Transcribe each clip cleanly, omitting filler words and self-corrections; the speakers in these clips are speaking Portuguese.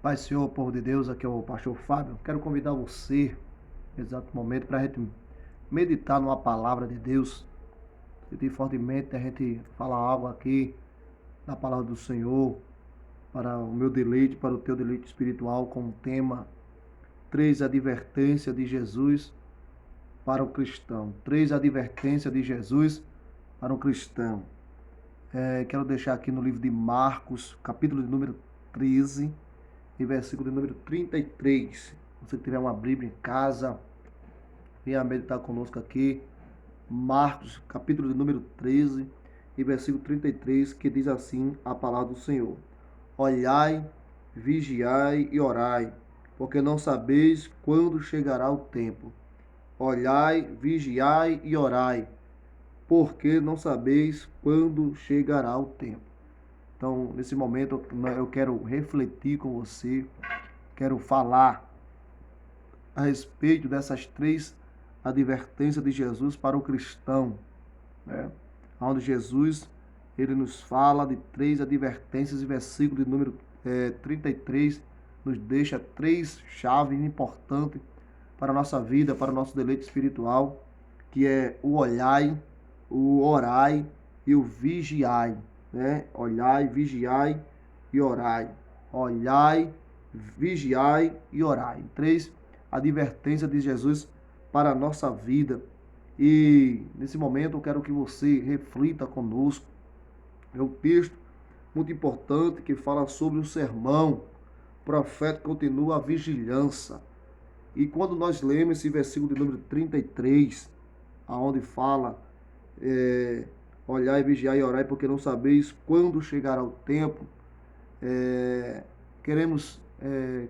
Pai, Senhor, povo de Deus, aqui é o pastor Fábio. Quero convidar você, nesse exato momento, para a gente meditar numa palavra de Deus. Sentir fortemente a gente falar algo aqui na palavra do Senhor, para o meu deleite, para o teu deleite espiritual, com o tema Três advertências de Jesus para o cristão. Três advertências de Jesus para o cristão. Quero deixar aqui no livro de Marcos, capítulo de número 13, e versículo de número 33. Se você tiver uma Bíblia em casa, venha meditar conosco aqui. Marcos, capítulo de número 13 e versículo 33, que diz assim a palavra do Senhor: Olhai, vigiai e orai, porque não sabeis quando chegará o tempo. Olhai, vigiai e orai, porque não sabeis quando chegará o tempo. Então, nesse momento, eu quero refletir com você, quero falar a respeito dessas três advertências de Jesus para o cristão, né? Onde Jesus ele nos fala de três advertências e versículo de número 33 nos deixa três chaves importantes para a nossa vida, para o nosso deleite espiritual, que é o olhai, o orai e o vigiai, né? Olhai, vigiai e orai. Olhai, vigiai e orai. Três advertências de Jesus para a nossa vida. E nesse momento eu quero que você reflita conosco. É um texto muito importante que fala sobre o sermão. O profeta continua a vigilância. E quando nós lemos esse versículo de número 33, aonde fala, olhai, vigiai e orai, porque não sabeis quando chegará o tempo, queremos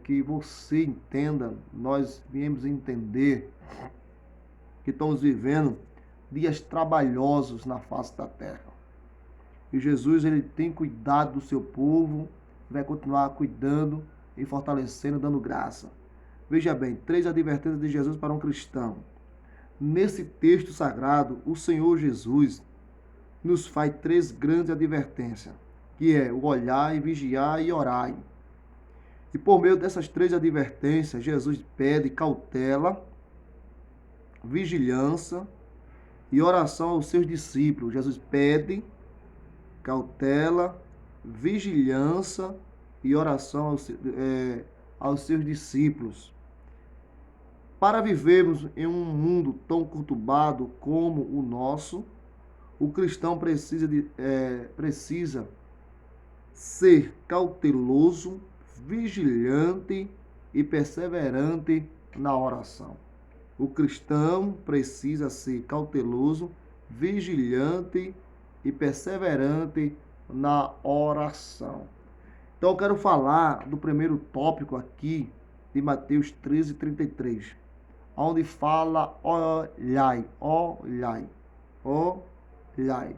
que você entenda, nós viemos entender que estamos vivendo dias trabalhosos na face da terra. E Jesus ele tem cuidado do seu povo, vai continuar cuidando e fortalecendo, dando graça. Veja bem, três advertências de Jesus para um cristão. Nesse texto sagrado, o Senhor Jesus nos faz três grandes advertências, que é o olhar, vigiar e orar. E por meio dessas três advertências, Jesus pede cautela, vigilância e oração aos seus discípulos. Jesus pede cautela, vigilância e oração aos seus discípulos. Para vivermos em um mundo tão conturbado como o nosso, o cristão precisa ser cauteloso, vigilante e perseverante na oração. O cristão precisa ser cauteloso, vigilante e perseverante na oração. Então eu quero falar do primeiro tópico aqui de Mateus 13, 33, onde fala olhai, olhai, olhai.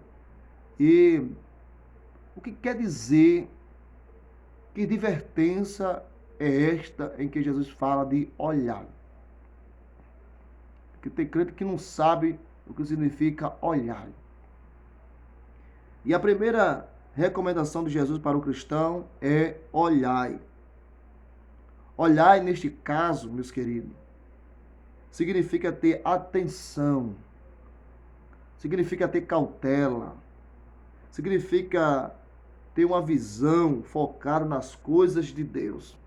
E o que quer dizer, que advertência é esta em que Jesus fala de olhar? Porque tem crente que não sabe o que significa olhar. E a primeira recomendação de Jesus para o cristão é olhai. Olhai, neste caso, meus queridos, significa ter atenção, significa ter cautela, significa ter uma visão focada nas coisas de Deus.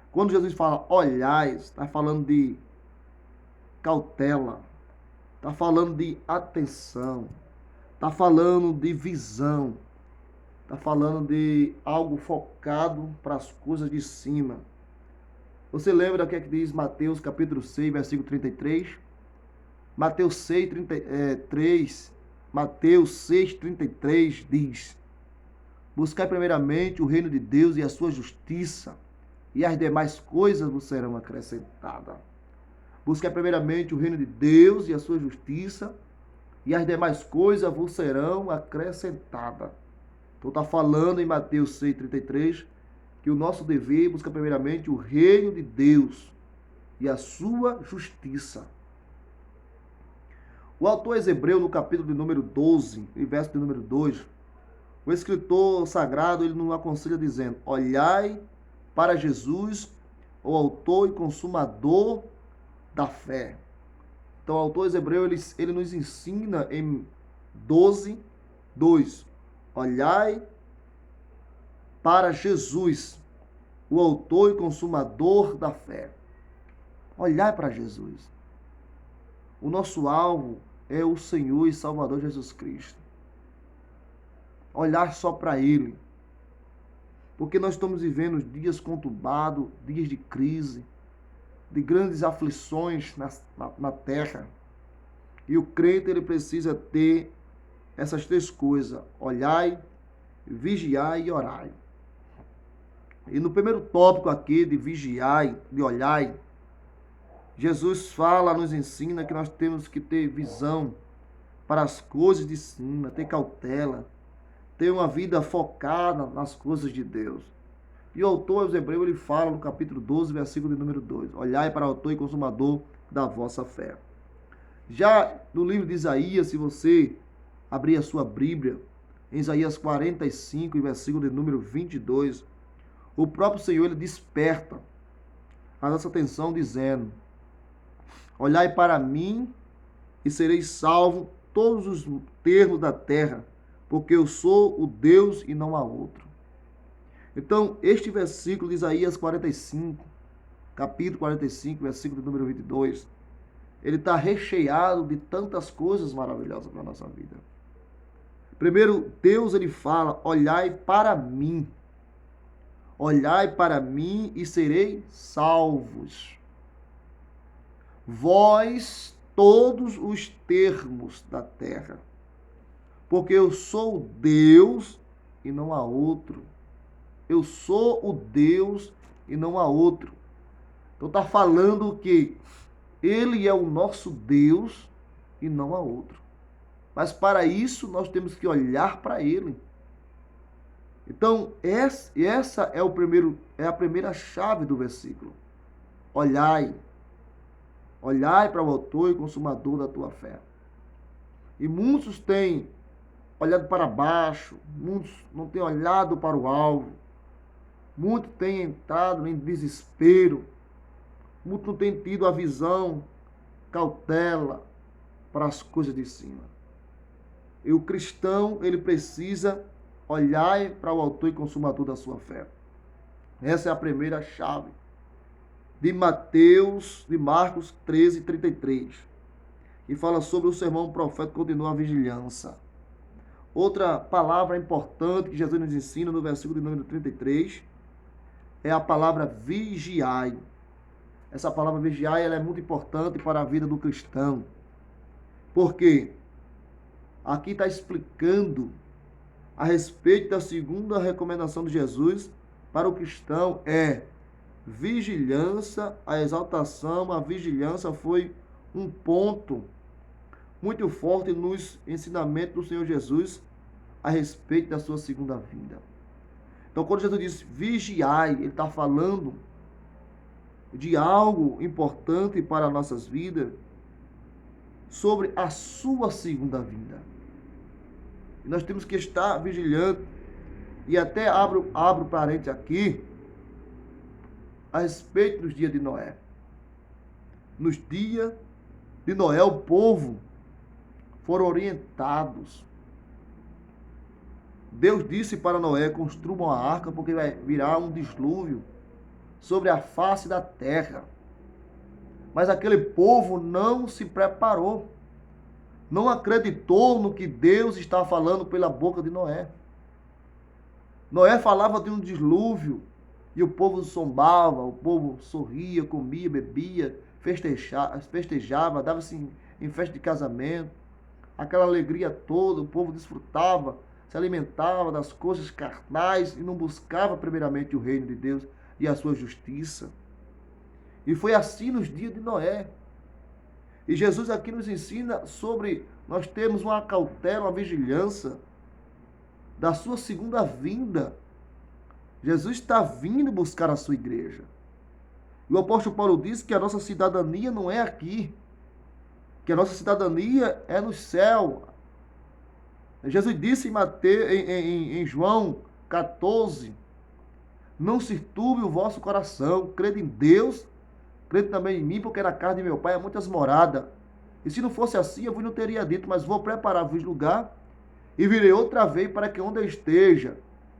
Quando Jesus fala olhai, está falando de cautela, está falando de atenção, está falando de visão, está falando de algo focado para as coisas de cima. Você lembra o que é que diz Mateus capítulo 6, versículo 33? Mateus 6, 33, Mateus 6, 33 diz: Buscai primeiramente o reino de Deus e a sua justiça, e as demais coisas vos serão acrescentadas. Buscai primeiramente o reino de Deus e a sua justiça, e as demais coisas vos serão acrescentadas. Então está falando em Mateus 6, 33, que o nosso dever é buscar primeiramente o reino de Deus e a sua justiça. O autor ex-hebreu, no capítulo de número 12, e verso de número 2, o escritor sagrado, ele nos aconselha dizendo: olhai para Jesus, o autor e consumador da fé. Então, o autor aos Hebreus, ele nos ensina em 12:2. Olhai para Jesus, o autor e consumador da fé. Olhai para Jesus. O nosso alvo é o Senhor e Salvador Jesus Cristo. Olhar só para Ele. Porque nós estamos vivendo dias conturbados, dias de crise, de grandes aflições na terra. E o crente, ele precisa ter essas três coisas: olhai, vigiai e orai. E no primeiro tópico aqui de vigiai, de olhai, Jesus fala, nos ensina que nós temos que ter visão para as coisas de cima, ter cautela, ter uma vida focada nas coisas de Deus. E o autor aos Hebreus, ele fala no capítulo 12, versículo de número 2: olhai para o autor e consumador da vossa fé. Já no livro de Isaías, se você abrir a sua Bíblia, em Isaías 45, versículo de número 22, o próprio Senhor, ele desperta a nossa atenção dizendo: olhai para mim e sereis salvos todos os termos da terra, porque eu sou o Deus e não há outro. Então, este versículo de Isaías 45, capítulo 45, versículo de número 22, ele está recheado de tantas coisas maravilhosas na nossa vida. Primeiro, Deus, ele fala: olhai para mim. Olhai para mim e serei salvos. Vós todos os termos da terra, porque eu sou Deus e não há outro. Eu sou o Deus e não há outro. Então está falando que Ele é o nosso Deus e não há outro. Mas para isso nós temos que olhar para Ele. Então, essa é a primeira chave do versículo. Olhai. Olhai para o autor e consumador da tua fé. E muitos têm olhado para baixo, muitos não têm olhado para o alvo, muitos têm entrado em desespero, muitos não têm tido a visão, cautela para as coisas de cima. E o cristão, ele precisa olhar para o autor e consumador da sua fé. Essa é a primeira chave de Marcos 13:33, que fala sobre o sermão profético, continua a vigilância. Outra palavra importante que Jesus nos ensina no versículo de número 33 é a palavra vigiai. Essa palavra vigiai, ela é muito importante para a vida do cristão. Porque aqui está explicando a respeito da segunda recomendação de Jesus para o cristão, é vigilância, a exaltação. A vigilância foi um ponto muito forte nos ensinamentos do Senhor Jesus a respeito da sua segunda vinda. Então, quando Jesus diz vigiai, ele está falando de algo importante para nossas vidas, sobre a sua segunda vinda. E nós temos que estar vigilantes. E até abro parênteses aqui, a respeito dos dias de Noé. Nos dias de Noé, o povo foram orientados. Deus disse para Noé: construam uma arca, porque vai virar um dilúvio sobre a face da terra. Mas aquele povo não se preparou, não acreditou no que Deus estava falando pela boca de Noé. Noé falava de um dilúvio e o povo zombava, o povo sorria, comia, bebia, festejava, dava-se em festa de casamento, aquela alegria toda, o povo desfrutava, se alimentava das coisas carnais e não buscava primeiramente o reino de Deus e a sua justiça. E foi assim nos dias de Noé. E Jesus aqui nos ensina sobre nós termos uma cautela, uma vigilância da sua segunda vinda. Jesus está vindo buscar a sua igreja. E o apóstolo Paulo diz que a nossa cidadania não é aqui, que a nossa cidadania é no céu. Jesus disse em João 14, Não se turbe o vosso coração, crede em Deus, crede também em mim, porque na casa de meu pai há muitas moradas. E se não fosse assim, eu vos não teria dito, mas vou preparar-vos lugar, e virei outra vez para que onde eu esteja,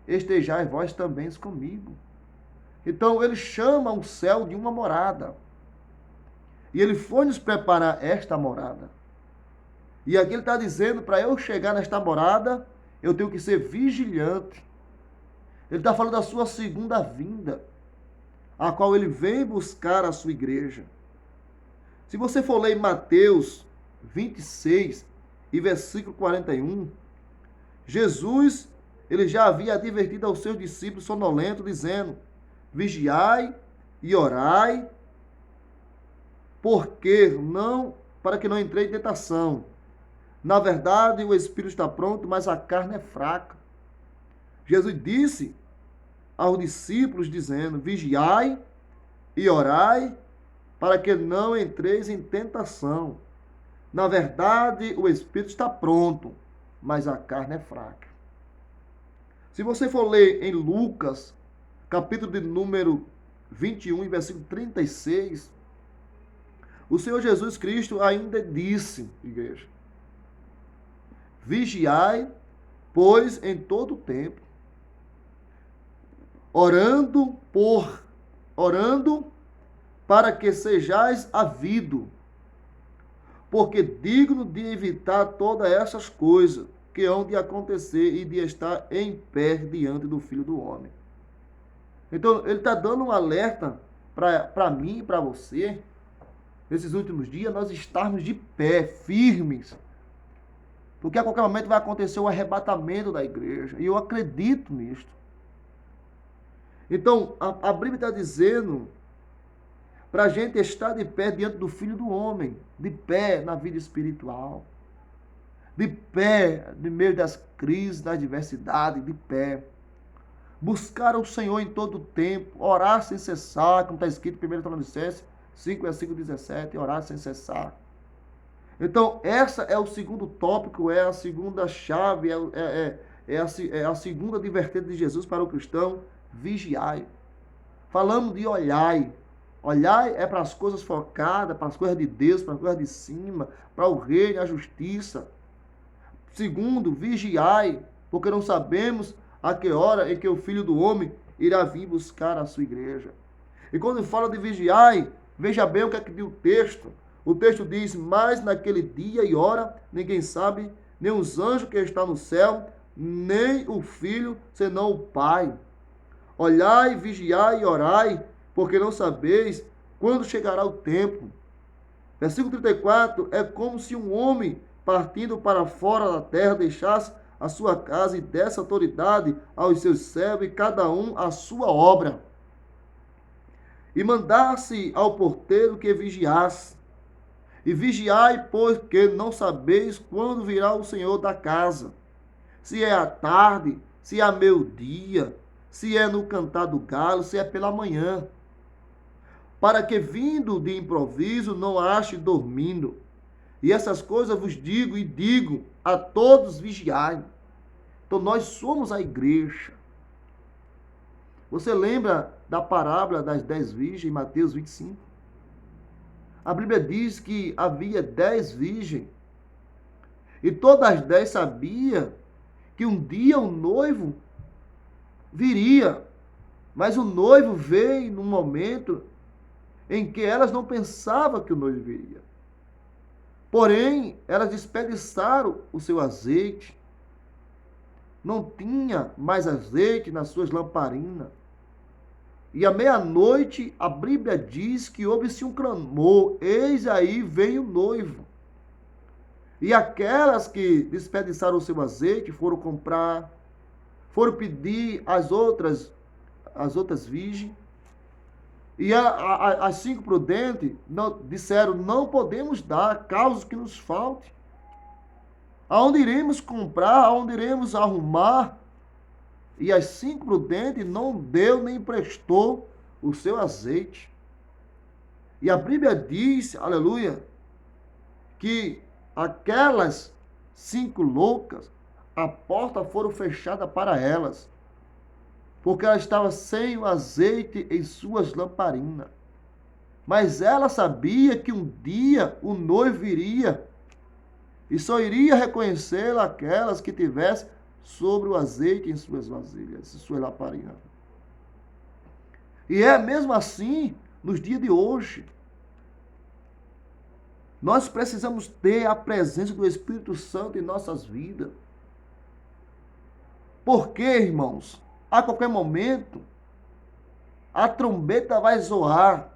estejais vós também comigo. Então ele chama o céu de uma morada. E ele foi nos preparar esta morada. E aqui ele está dizendo, para eu chegar nesta morada, eu tenho que ser vigilante. Ele está falando da sua segunda vinda, a qual ele vem buscar a sua igreja. Se você for ler Mateus 26 e versículo 41, Jesus, ele já havia advertido aos seus discípulos sonolentos, dizendo: vigiai e orai, para que não entrei em tentação. Na verdade, o espírito está pronto, mas a carne é fraca. Jesus disse aos discípulos, dizendo: vigiai e orai, para que não entreis em tentação. Na verdade, o espírito está pronto, mas a carne é fraca. Se você for ler em Lucas, capítulo de número 21, versículo 36, o Senhor Jesus Cristo ainda disse, igreja: vigiai, pois em todo o tempo, orando para que sejais havido, porque digno de evitar todas essas coisas que hão de acontecer e de estar em pé diante do Filho do Homem. Então, ele está dando um alerta para mim e para você, nesses últimos dias, nós estarmos de pé, firmes, porque a qualquer momento vai acontecer o arrebatamento da igreja, e eu acredito nisto. Então, a Bíblia está dizendo para a gente estar de pé diante do Filho do Homem, de pé na vida espiritual, de pé no meio das crises, das adversidades, de pé. Buscar o Senhor em todo o tempo, orar sem cessar, como está escrito em 1 Tessalonicenses 5, versículo 17, orar sem cessar. Então, essa é o segundo tópico, é a segunda chave, é a segunda advertência de Jesus para o cristão: vigiai. Falamos de olhai. Olhai é para as coisas focadas, para as coisas de Deus, para as coisas de cima, para o reino, a justiça. Segundo, vigiai, porque não sabemos a que hora em que o Filho do Homem irá vir buscar a sua igreja. E quando fala de vigiai, veja bem o que é que diz o texto. O texto diz: mas naquele dia e hora ninguém sabe, nem os anjos que estão no céu, nem o Filho, senão o Pai. Olhai, vigiai e orai, porque não sabeis quando chegará o tempo. Versículo 34, é como se um homem, partindo para fora da terra, deixasse a sua casa e desse autoridade aos seus servos, e cada um a sua obra. E mandasse ao porteiro que vigiasse. E vigiai, porque não sabeis quando virá o Senhor da casa. Se é à tarde, se é a meio-dia, se é no cantar do galo, se é pela manhã. Para que vindo de improviso não ache dormindo. E essas coisas vos digo e digo a todos: vigiai. Então nós somos a igreja. Você lembra da parábola das 10 virgens, em Mateus 25? A Bíblia diz que havia 10 virgens. E todas as 10 sabiam que um dia o noivo viria. Mas o noivo veio num momento em que elas não pensavam que o noivo viria. Porém, elas desperdiçaram o seu azeite. Não tinha mais azeite nas suas lamparinas. E à meia-noite, a Bíblia diz que houve-se um clamor: eis aí vem o noivo. E aquelas que desperdiçaram o seu azeite foram comprar, foram pedir às outras virgens. E as 5 prudentes disseram: não podemos dar, causa que nos falte. Aonde iremos comprar, aonde iremos arrumar? E as 5 prudentes não deu nem emprestou o seu azeite. E a Bíblia diz, aleluia, que aquelas 5 loucas, a porta foram fechada para elas. porque ela estava sem o azeite em suas lamparinas. Mas ela sabia que um dia o noivo iria e só iria reconhecê-la aquelas que tivessem sobre o azeite em suas vasilhas, em suas lamparinas. E é mesmo assim nos dias de hoje. Nós precisamos ter a presença do Espírito Santo em nossas vidas. Porque, irmãos, a qualquer momento, a trombeta vai zoar.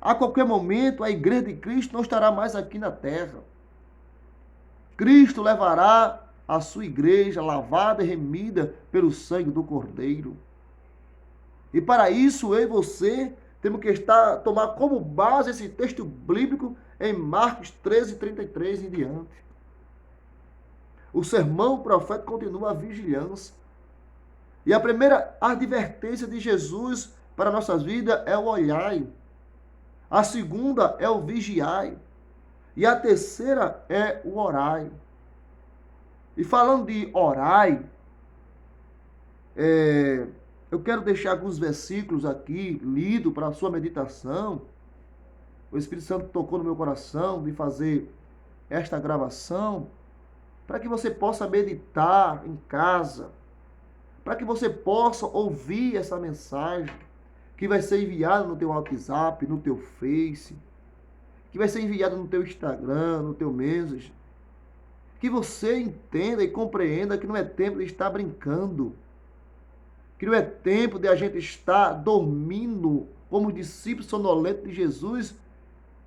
A qualquer momento, a igreja de Cristo não estará mais aqui na terra. Cristo levará a sua igreja lavada e remida pelo sangue do Cordeiro. E para isso, eu e você temos que tomar como base esse texto bíblico em Marcos 13:33 em diante. O sermão profético continua a vigilância. E a primeira advertência de Jesus para nossas vidas é o olhai. A segunda é o vigiai. E a terceira é o orai. E falando de orai, eu quero deixar alguns versículos aqui lidos para a sua meditação. O Espírito Santo tocou no meu coração de fazer esta gravação para que você possa meditar em casa, para que você possa ouvir essa mensagem que vai ser enviada no teu WhatsApp, no teu Face, que vai ser enviada no teu Instagram, no teu Messenger. Que você entenda e compreenda que não é tempo de estar brincando, que não é tempo de a gente estar dormindo como os discípulos sonolentos de Jesus.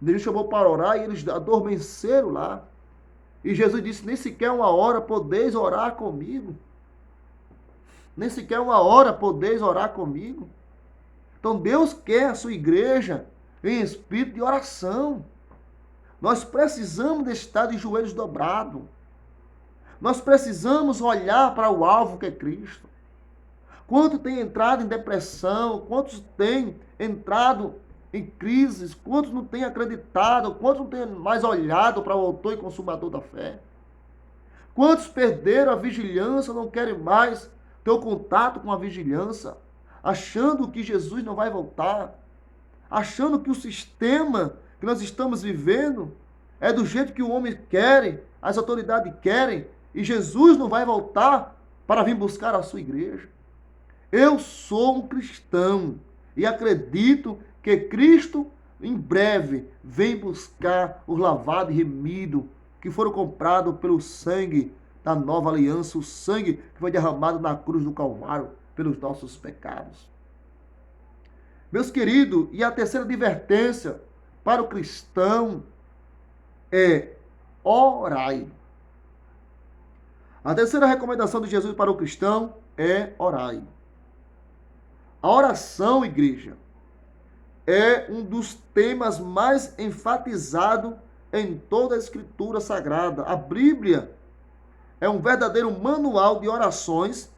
Ele chamou para orar e eles adormeceram lá. E Jesus disse, nem sequer uma hora podeis orar comigo. Nem sequer uma hora podeis orar comigo. Então Deus quer a sua igreja em espírito de oração. Nós precisamos de estar de joelhos dobrados. Nós precisamos olhar para o alvo que é Cristo. Quantos têm entrado em depressão? Quantos têm entrado em crises? Quantos não têm acreditado? Quantos não têm mais olhado para o autor e consumador da fé? Quantos perderam a vigilância, não querem mais ter o contato com a vigilância, achando que Jesus não vai voltar, achando que o sistema que nós estamos vivendo é do jeito que o homem quer, as autoridades querem, e Jesus não vai voltar para vir buscar a sua igreja. Eu sou um cristão e acredito que Cristo em breve vem buscar os lavados e remidos que foram comprados pelo sangue da nova aliança, o sangue que foi derramado na cruz do Calvário pelos nossos pecados. Meus queridos, e a terceira advertência para o cristão é orai. A terceira recomendação de Jesus para o cristão é orai. A oração, igreja, é um dos temas mais enfatizados em toda a Escritura Sagrada. A Bíblia é um verdadeiro manual de orações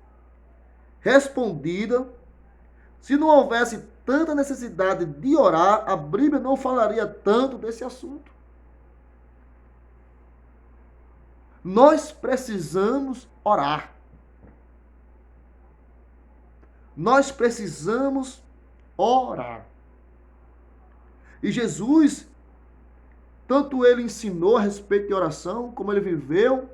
respondida. Se não houvesse tanta necessidade de orar, a Bíblia não falaria tanto desse assunto. Nós precisamos orar. Nós precisamos orar. E Jesus, tanto ele ensinou a respeito de oração, como ele viveu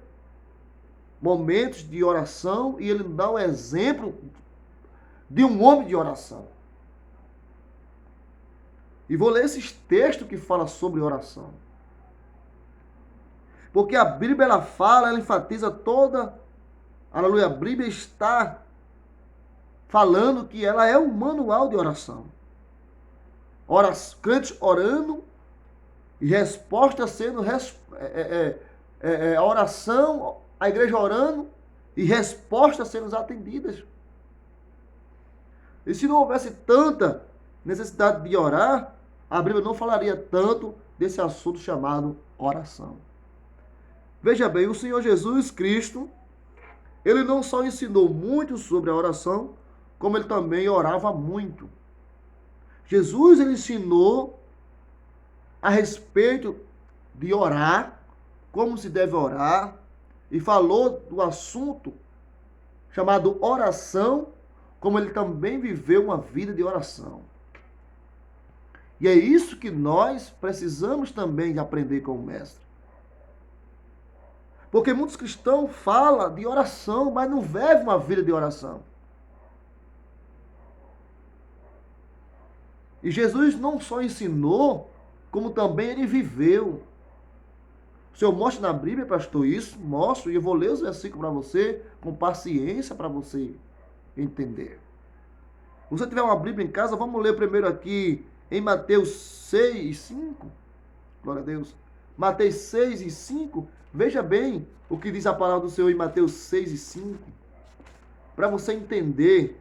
momentos de oração, e ele dá o exemplo de um homem de oração. E vou ler esses textos que falam sobre oração. Porque a Bíblia, ela fala, ela enfatiza toda, aleluia, a Bíblia está falando que ela é um manual de oração. Crentes orando e resposta sendo a oração, a igreja orando e respostas sendo atendidas. E se não houvesse tanta necessidade de orar, a Bíblia não falaria tanto desse assunto chamado oração. Veja bem, o Senhor Jesus Cristo, ele não só ensinou muito sobre a oração, como ele também orava muito. Jesus, ele ensinou a respeito de orar, como se deve orar, e falou do assunto chamado oração como ele também viveu uma vida de oração. E é isso que nós precisamos também aprender com o Mestre. Porque muitos cristãos falam de oração, mas não vivem uma vida de oração. E Jesus não só ensinou, como também ele viveu. O Senhor mostra na Bíblia, pastor, isso? Mostro, e eu vou ler os versículos para você, com paciência para você entender. Se você tiver uma Bíblia em casa, vamos ler primeiro aqui em Mateus 6, 5. Glória a Deus. Mateus 6 e 5. Veja bem o que diz a palavra do Senhor em Mateus 6 e 5. Para você entender.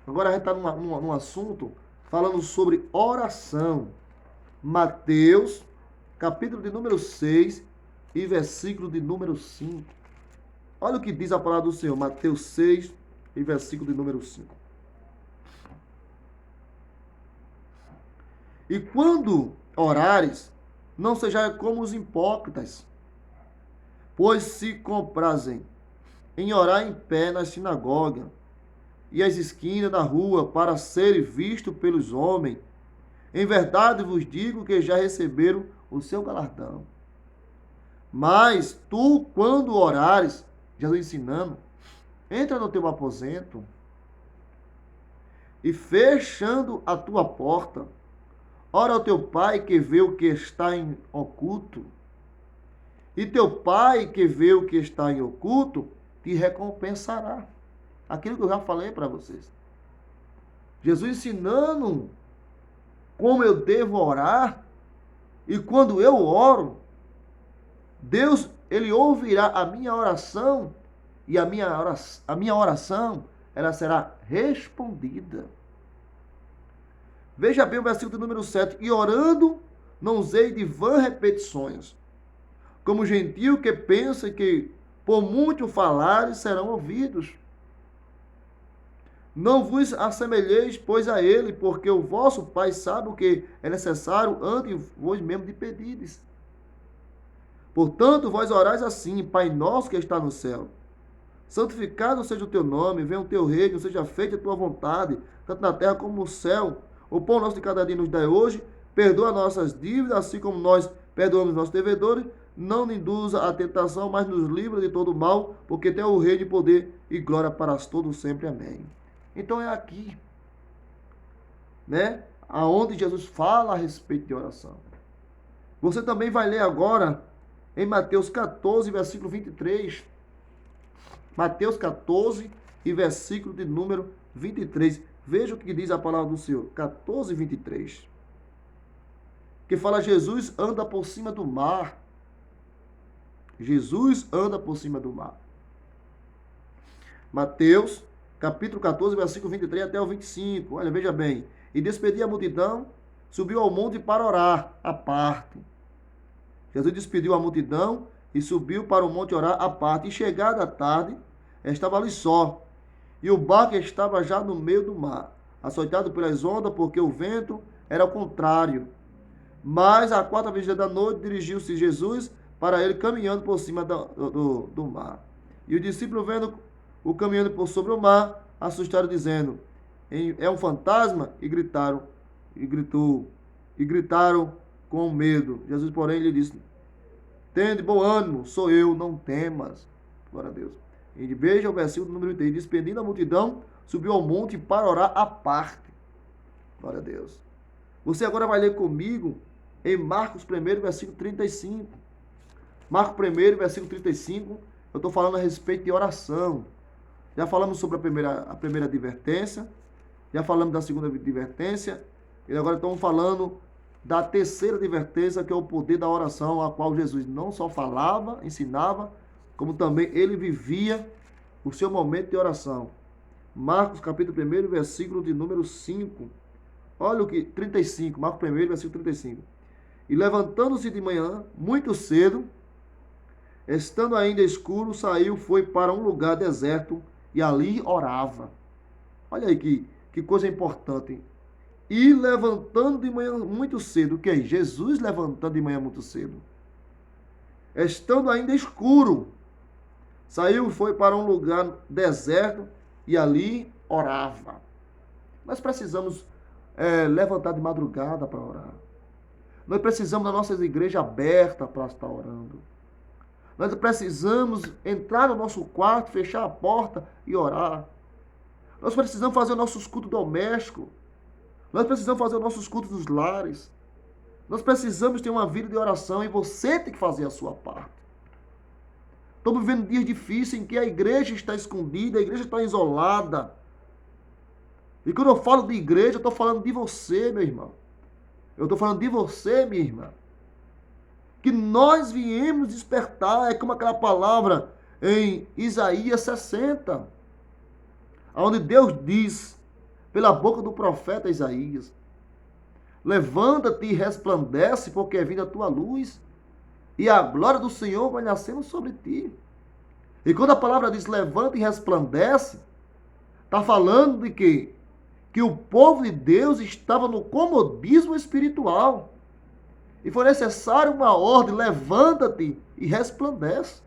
Agora a gente está num assunto falando sobre oração. Mateus, capítulo de número 6 e versículo de número 5. Olha o que diz a palavra do Senhor. Mateus 6 e versículo de número 5. E quando orares, não sejais como os hipócritas, pois se comprazem em orar em pé na sinagoga e às esquinas da rua para serem vistos pelos homens. Em verdade vos digo que já receberam o seu galardão. Mas tu, quando orares, Jesus ensinando, entra no teu aposento e fechando a tua porta, ora ao teu pai que vê o que está em oculto, e teu pai que vê o que está em oculto te recompensará. Aquilo que eu já falei para vocês. Jesus ensinando como eu devo orar, e quando eu oro, Deus, ele ouvirá a minha oração, e a minha oração, ela será respondida. Veja bem o versículo número 7. E orando, não usei de vãs repetições, como gentil que pensa que por muito falares serão ouvidos. Não vos assemelheis, pois, a ele, porque o vosso Pai sabe o que é necessário antes vos mesmo de pedirdes. Portanto, vós orais assim: Pai nosso que está no céu, santificado seja o teu nome, venha o teu reino, seja feita a tua vontade, tanto na terra como no céu. O pão nosso de cada dia nos dai hoje, perdoa nossas dívidas, assim como nós perdoamos nossos devedores. Não nos induza a tentação, mas nos livra de todo mal, porque tem o reino, poder e glória para todos sempre. Amém. Então é aqui, né, aonde Jesus fala a respeito de oração. Você também vai ler agora em Mateus 14, versículo 23. Mateus 14 e versículo de número 23. Veja o que diz a palavra do Senhor. 14, 23. Que fala: Jesus anda por cima do mar. Jesus anda por cima do mar. Mateus, capítulo 14, versículo 23 até o 25. Olha, veja bem. E despediu a multidão, subiu ao monte para orar à parte. Jesus despediu a multidão e subiu para o monte orar à parte. E chegada a tarde, estava ali só. E o barco estava já no meio do mar, açoitado pelas ondas, porque o vento era ao contrário. Mas, à quarta vigília da noite, dirigiu-se Jesus para ele, caminhando por cima do mar. E os discípulos, vendo o caminhando por sobre o mar, assustaram, dizendo: é um fantasma? E gritaram com medo. Jesus, porém, lhe disse: tende bom ânimo, sou eu, não temas. Glória a Deus. E veja o versículo número 3. Despedindo a multidão, subiu ao monte para orar à parte. Glória a Deus. Você agora vai ler comigo em Marcos 1, versículo 35. Marcos 1, versículo 35. Eu estou falando a respeito de oração. Já falamos sobre a primeira advertência. Já falamos da segunda advertência. E agora estamos falando da terceira advertência, que é o poder da oração, a qual Jesus não só falava, ensinava, como também ele vivia o seu momento de oração. Marcos capítulo 1, versículo de número 5. Olha o que, 35, Marcos 1, versículo 35. E levantando-se de manhã, muito cedo, estando ainda escuro, saiu, foi para um lugar deserto e ali orava. Olha aí que coisa importante. E levantando de manhã muito cedo, o que é? Jesus levantando de manhã muito cedo. Estando ainda escuro, saiu, foi para um lugar deserto e ali orava. Nós precisamos levantar de madrugada para orar. Nós precisamos da nossa igreja aberta para estar orando. Nós precisamos entrar no nosso quarto, fechar a porta e orar. Nós precisamos fazer os nossos cultos domésticos. Nós precisamos fazer os nossos cultos dos lares. Nós precisamos ter uma vida de oração e você tem que fazer a sua parte. Estamos vivendo dias difíceis em que a igreja está escondida, a igreja está isolada. E quando eu falo de igreja, eu estou falando de você, meu irmão. Eu estou falando de você, minha irmã. Que nós viemos despertar, é como aquela palavra em Isaías 60, onde Deus diz, pela boca do profeta Isaías, levanta-te e resplandece, porque é vinda a tua luz, e a glória do Senhor vai nascendo sobre ti. E quando a palavra diz levanta e resplandece, está falando de quê? Que o povo de Deus estava no comodismo espiritual. E foi necessário uma ordem, levanta-te e resplandece.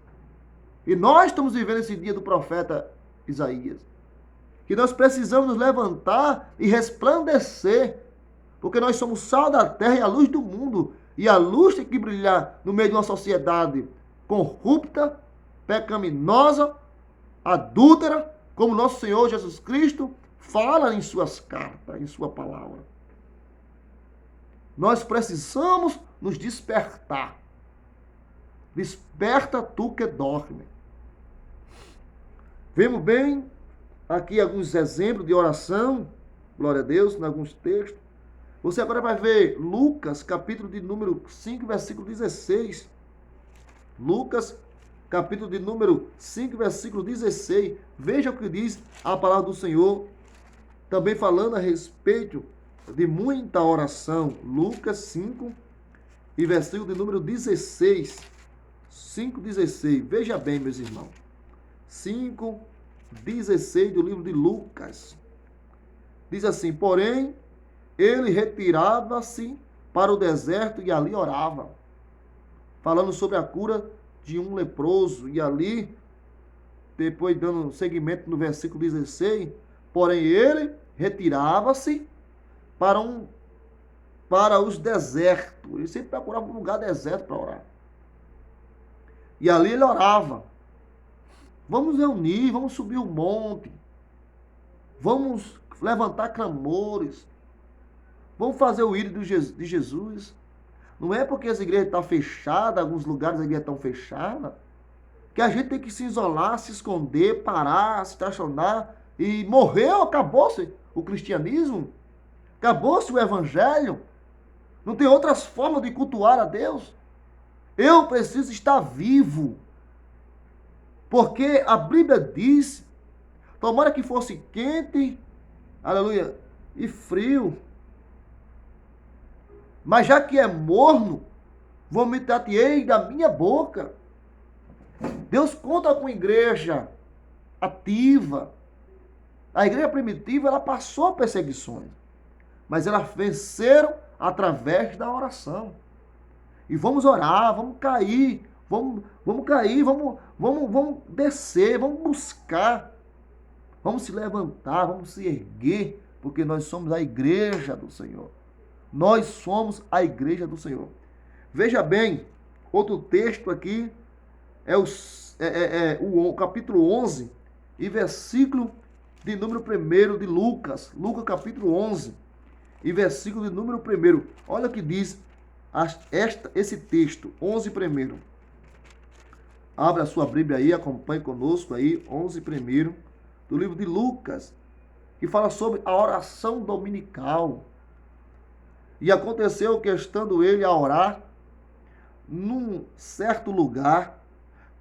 E nós estamos vivendo esse dia do profeta Isaías. Que nós precisamos nos levantar e resplandecer. Porque nós somos sal da terra e a luz do mundo. E a luz tem que brilhar no meio de uma sociedade corrupta, pecaminosa, adúltera, como nosso Senhor Jesus Cristo fala em suas cartas, em sua palavra. Nós precisamos nos despertar. Desperta tu que dorme. Vemos bem aqui alguns exemplos de oração, glória a Deus, em alguns textos. Você agora vai ver Lucas, capítulo de número 5, versículo 16. Lucas, capítulo de número 5, versículo 16. Veja o que diz a palavra do Senhor, também falando a respeito de muita oração. Lucas 5 e versículo de número 16. 5:16. Veja bem, meus irmãos. 5:16 do livro de Lucas. Diz assim: porém, ele retirava-se para o deserto e ali orava. Falando sobre a cura de um leproso. E ali, depois dando seguimento no versículo 16, porém ele retirava-se para os desertos. Ele sempre procurava um lugar deserto para orar. E ali ele orava. Vamos reunir, vamos subir o monte. Vamos levantar clamores. Vamos fazer o ídolo de Jesus. Não é porque as igrejas estão fechadas, alguns lugares as igrejas estão fechadas, que a gente tem que se isolar, se esconder, parar, se estacionar e morreu, acabou-se o cristianismo, acabou-se o evangelho. Não tem outras formas de cultuar a Deus. Eu preciso estar vivo. Porque a Bíblia diz, tomara que fosse quente, aleluia, e frio. Mas já que é morno, vomitar-te-ei da minha boca. Deus conta com a igreja ativa. A igreja primitiva, ela passou perseguições. Mas elas venceram através da oração. E vamos orar, vamos cair, vamos cair, vamos descer, vamos buscar. Vamos se levantar, vamos se erguer, porque nós somos a igreja do Senhor. Nós somos a igreja do Senhor. Veja bem, outro texto aqui é o capítulo 11 e versículo de número 1 de Lucas. Lucas capítulo 11 e versículo de número 1. Olha o que diz esse texto, 11:1. Abra a sua Bíblia aí, acompanhe conosco aí, 11:1 do livro de Lucas, que fala sobre a oração dominical. E aconteceu que, estando ele a orar num certo lugar,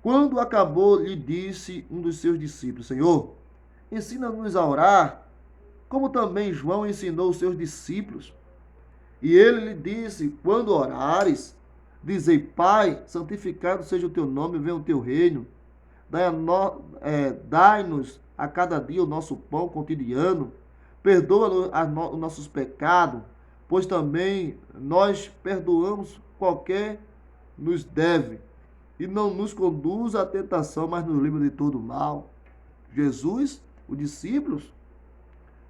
quando acabou, lhe disse um dos seus discípulos: Senhor, ensina-nos a orar, como também João ensinou os seus discípulos. E ele lhe disse: quando orares, dizei: Pai, santificado seja o teu nome, venha o teu reino. Dai-nos a cada dia o nosso pão cotidiano. Perdoa os nossos pecados, pois também nós perdoamos qualquer nos deve. E não nos conduza à tentação, mas nos livra de todo mal. Jesus, os discípulos,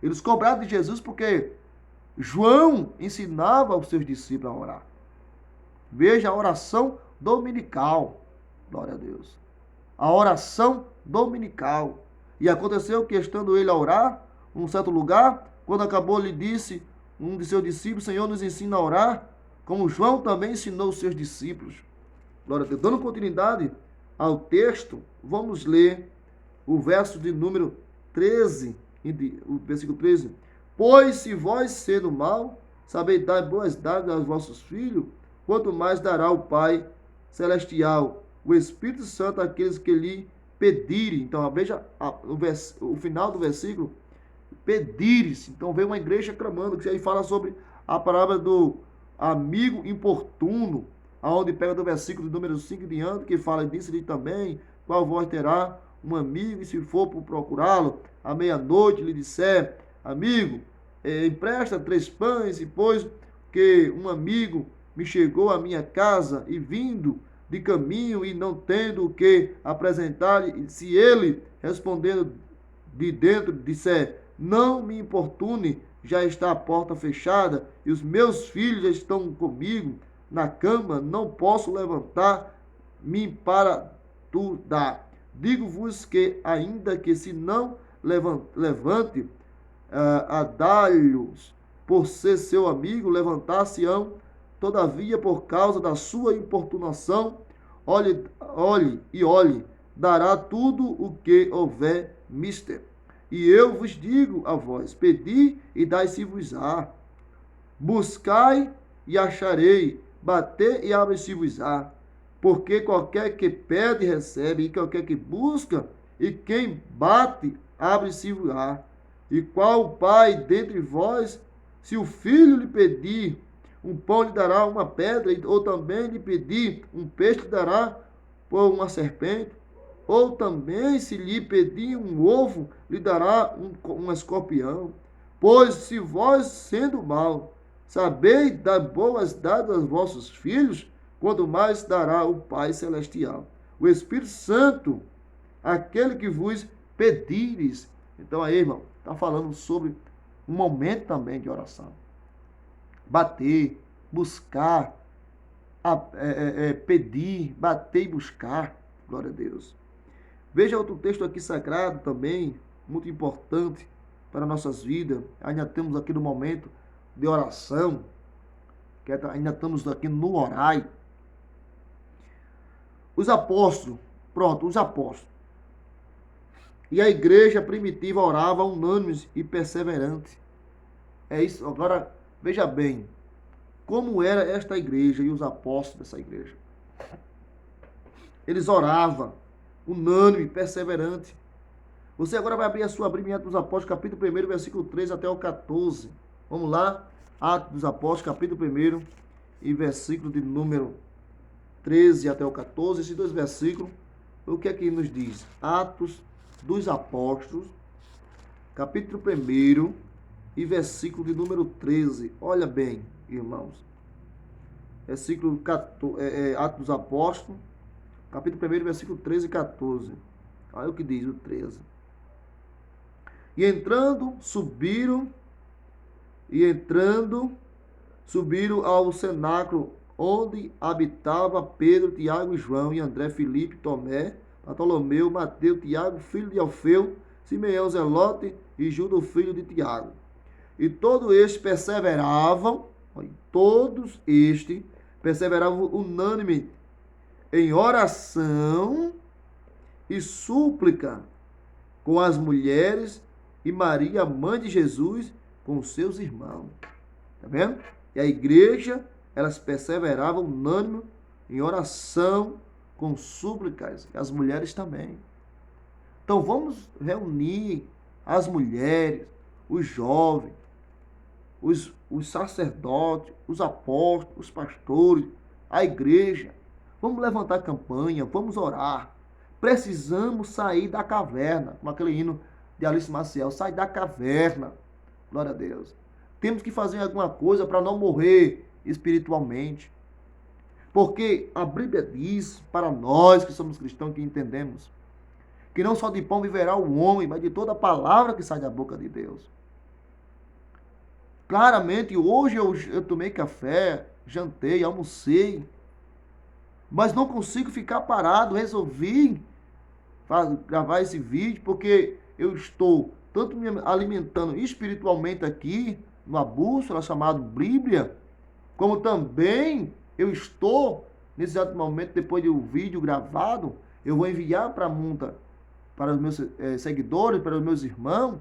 Eles cobraram de Jesus porque João ensinava aos seus discípulos a orar. Veja a oração dominical. Glória a Deus. A oração dominical. E aconteceu que, estando ele a orar, num certo lugar, quando acabou, lhe disse um de seus discípulos: Senhor, nos ensina a orar, como João também ensinou os seus discípulos. Glória a Deus. Dando continuidade ao texto, vamos ler o verso de número 13, o versículo 13. Pois se vós, sendo mal, sabeis dar boas dádivas aos vossos filhos, quanto mais dará o Pai Celestial, o Espírito Santo, àqueles que lhe pedirem. Então, veja o final do versículo, pedires. Então, vem uma igreja clamando, que aí fala sobre a palavra do amigo importuno, aonde pega do versículo número 5 diante, que fala disso-lhe também, qual voz terá um amigo, e se for por procurá-lo, à meia-noite lhe disser, amigo, empresta 3 pães, e pois que um amigo me chegou à minha casa, e vindo de caminho, e não tendo o que apresentar-lhe, se ele, respondendo de dentro, disser, não me importune, já está a porta fechada, e os meus filhos já estão comigo na cama, não posso levantar-me para tu dar. Digo-vos que, ainda que se não levante a dar-lhes por ser seu amigo, levantar-se-ão, todavia, por causa da sua importunação, olhe, dará tudo o que houver mister. E eu vos digo a vós, pedi e dai-se-vos-á, buscai e acharei, batei e abre-se-vos-á. Porque qualquer que pede, recebe, e qualquer que busca, e quem bate, abre-se-vos-á. E qual pai dentre vós, se o filho lhe pedir um pão, lhe dará uma pedra, ou também lhe pedir um peixe, lhe dará por uma serpente? Ou também, se lhe pedir um ovo, lhe dará um escorpião? Pois se vós, sendo mal, sabeis dar boas dádivas aos vossos filhos, quanto mais dará o Pai Celestial, o Espírito Santo, aquele que vos pedires. Então aí, irmão, está falando sobre um momento também de oração. Bater, buscar, pedir, bater e buscar. Glória a Deus. Veja outro texto aqui sagrado também, muito importante para nossas vidas. Ainda temos aqui no momento de oração, que ainda estamos aqui no orai. Os apóstolos, os apóstolos. E a igreja primitiva orava unânimes e perseverante. É isso. Agora, veja bem, como era esta igreja e os apóstolos dessa igreja. Eles oravam, unânime, perseverante. Você agora vai abrir a sua Bíblia dos Apóstolos, capítulo 1, versículo 3 até o 14. Vamos lá, Atos dos Apóstolos, capítulo 1 e versículo de número 13 até o 14. Esses 2 versículos, o que é que nos diz? Atos dos Apóstolos, capítulo 1 e versículo de número 13. Olha bem, irmãos. Versículo 14, Atos dos Apóstolos, capítulo 1, versículo 13 e 14. Olha o que diz o 13. E entrando, subiram ao cenáculo, onde habitava Pedro, Tiago e João, e André, Filipe, Tomé, Bartolomeu, Mateus, Tiago, filho de Alfeu, Simeão, Zelote e Judas, filho de Tiago. E todos estes perseveravam unânime em oração e súplica com as mulheres e Maria, mãe de Jesus, com seus irmãos. Está vendo? E a igreja, elas perseveravam unânime em oração com súplicas, e as mulheres também. Então vamos reunir as mulheres, os jovens, os sacerdotes, os apóstolos, os pastores, a igreja. Vamos levantar campanha, vamos orar. Precisamos sair da caverna, como aquele hino de Alice Maciel, sair da caverna. Glória a Deus. Temos que fazer alguma coisa para não morrer espiritualmente. Porque a Bíblia diz, para nós que somos cristãos, que entendemos, que não só de pão viverá o homem, mas de toda a palavra que sai da boca de Deus. Claramente, hoje eu tomei café, jantei, almocei, mas não consigo ficar parado. Resolvi gravar esse vídeo porque eu estou tanto me alimentando espiritualmente aqui, numa bússola chamada Bíblia, como também eu estou, nesse exato momento, depois do vídeo gravado, eu vou enviar para a monta, para os meus seguidores, para os meus irmãos,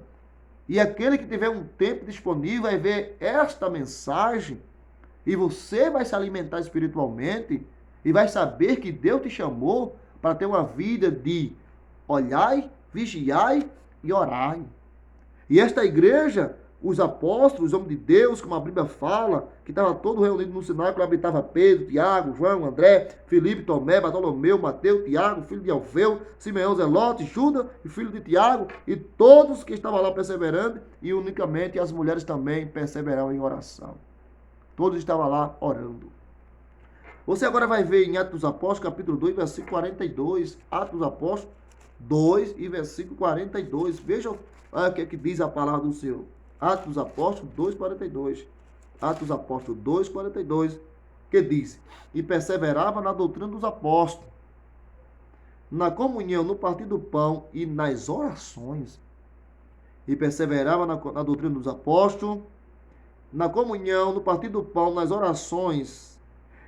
e aquele que tiver um tempo disponível vai ver esta mensagem, e você vai se alimentar espiritualmente, e vai saber que Deus te chamou para ter uma vida de olhai, vigiai e orai. E esta igreja, os apóstolos, os homens de Deus, como a Bíblia fala, que estava todo reunido no cenáculo, habitava Pedro, Tiago, João, André, Filipe, Tomé, Bartolomeu, Mateus, Tiago, filho de Alfeu, Simeão, Zelote, Judas, e filho de Tiago, e todos que estavam lá perseverando, e unicamente as mulheres também perseveravam em oração. Todos estavam lá orando. Você agora vai ver em Atos dos Apóstolos, capítulo 2, versículo 42. Atos dos Apóstolos 2 e versículo 42. Veja o que é que diz a palavra do Senhor. Atos dos Apóstolos 2, 42. Atos dos Apóstolos 2, 42. Que diz: E perseverava na doutrina dos apóstolos, na comunhão, no partir do pão e nas orações. E perseverava na doutrina dos apóstolos, na comunhão, no partir do pão, nas orações.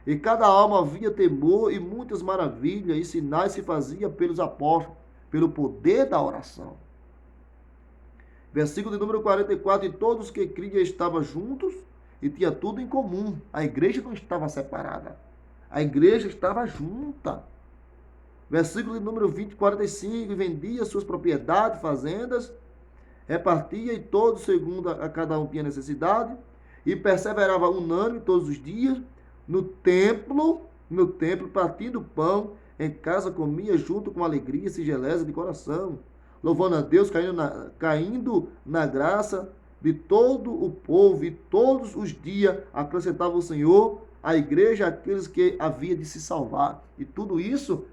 E cada alma havia temor, e muitas maravilhas e sinais se fazia pelos apóstolos, pelo poder da oração. Versículo de número 44. E todos que criam estavam juntos e tinha tudo em comum. A igreja não estava separada. A igreja estava junta. Versículo de número 20, 45. E vendia suas propriedades, fazendas, repartia, e todos segundo a cada um tinha necessidade, e perseverava unânime todos os dias no templo, partindo pão, em casa comia junto com alegria e singeleza de coração, louvando a Deus, caindo na graça de todo o povo, e todos os dias acrescentava o Senhor à igreja aqueles que havia de se salvar. E tudo isso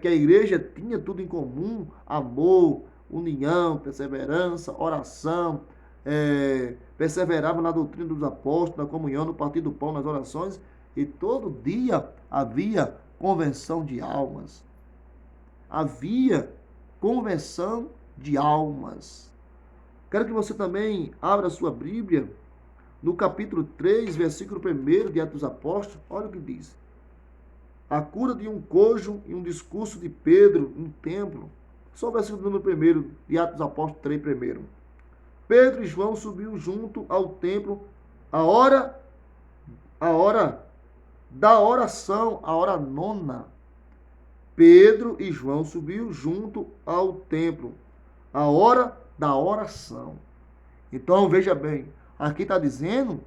que a igreja tinha tudo em comum: amor, união, perseverança, oração, perseverava na doutrina dos apóstolos, na comunhão, no partir do pão, nas orações, e todo dia havia conversão de almas. Havia conversão de almas. Quero que você também abra a sua Bíblia no capítulo 3, versículo 1 de Atos dos Apóstolos. Olha o que diz: a cura de um cojo e um discurso de Pedro no templo. Só o versículo número 1 de Atos dos Apóstolos 3, 1. Pedro e João subiu junto ao templo a hora da oração, a hora nona. Pedro e João subiu junto ao templo a hora da oração. Então, veja bem, aqui está dizendo